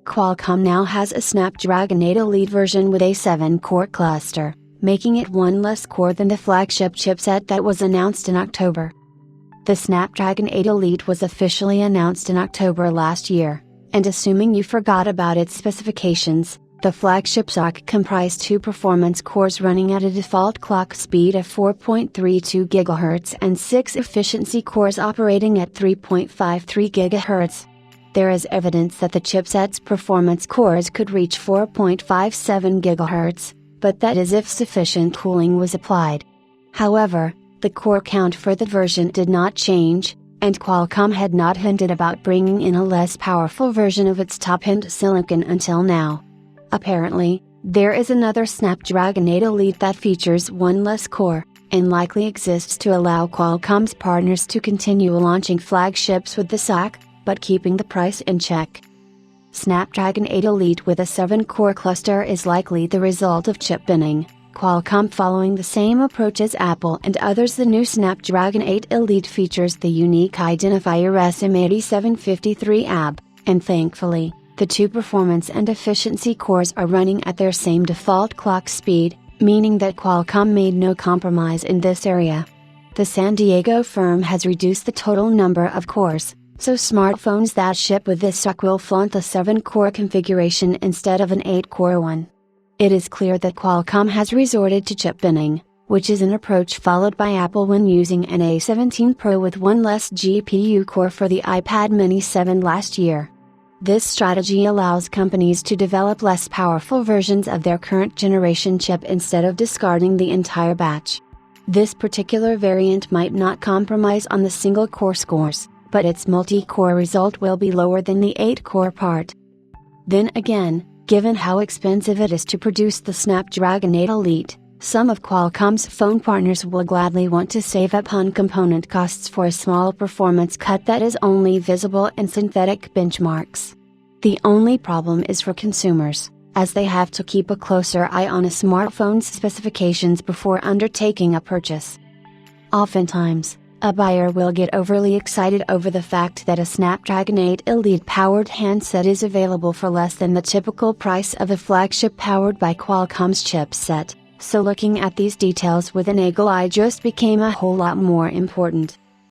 Qualcomm now has a Snapdragon 8 Elite version with a 7-core cluster, making it one less core than the flagship chipset that was announced in October. The Snapdragon 8 Elite was officially announced in October last year, and assuming you forgot about its specifications, the flagship SoC comprised 2 performance cores running at a default clock speed of 4.32 GHz and 6 efficiency cores operating at 3.53 GHz. There is evidence that the chipset's performance cores could reach 4.57 GHz, but that is if sufficient cooling was applied. However, the core count for the version did not change, and Qualcomm had not hinted about bringing in a less powerful version of its top-end silicon until now. Apparently, there is another Snapdragon 8 Elite that features one less core, and likely exists to allow Qualcomm's partners to continue launching flagships with the SoC, but keeping the price in check. Snapdragon 8 Elite with a 7-core cluster is likely the result of chip binning, Qualcomm following the same approach as Apple and others. The new Snapdragon 8 Elite features the unique identifier SM8753AB, and thankfully, the 2 performance and efficiency cores are running at their same default clock speed, meaning that Qualcomm made no compromise in this area. The San Diego firm has reduced the total number of cores, so smartphones that ship with this SoC will flaunt a 7-core configuration instead of an 8-core one. It is clear that Qualcomm has resorted to chip binning, which is an approach followed by Apple when using an A17 Pro with one less GPU core for the iPad mini 7 last year. This strategy allows companies to develop less powerful versions of their current generation chip instead of discarding the entire batch. This particular variant might not compromise on the single-core scores, but its multi-core result will be lower than the 8-core part. Then again, given how expensive it is to produce the Snapdragon 8 Elite, some of Qualcomm's phone partners will gladly want to save up on component costs for a small performance cut that is only visible in synthetic benchmarks. The only problem is for consumers, as they have to keep a closer eye on a smartphone's specifications before undertaking a purchase. Oftentimes, a buyer will get overly excited over the fact that a Snapdragon 8 Elite powered handset is available for less than the typical price of a flagship powered by Qualcomm's chipset. So looking at these details with an eagle eye just became a whole lot more important.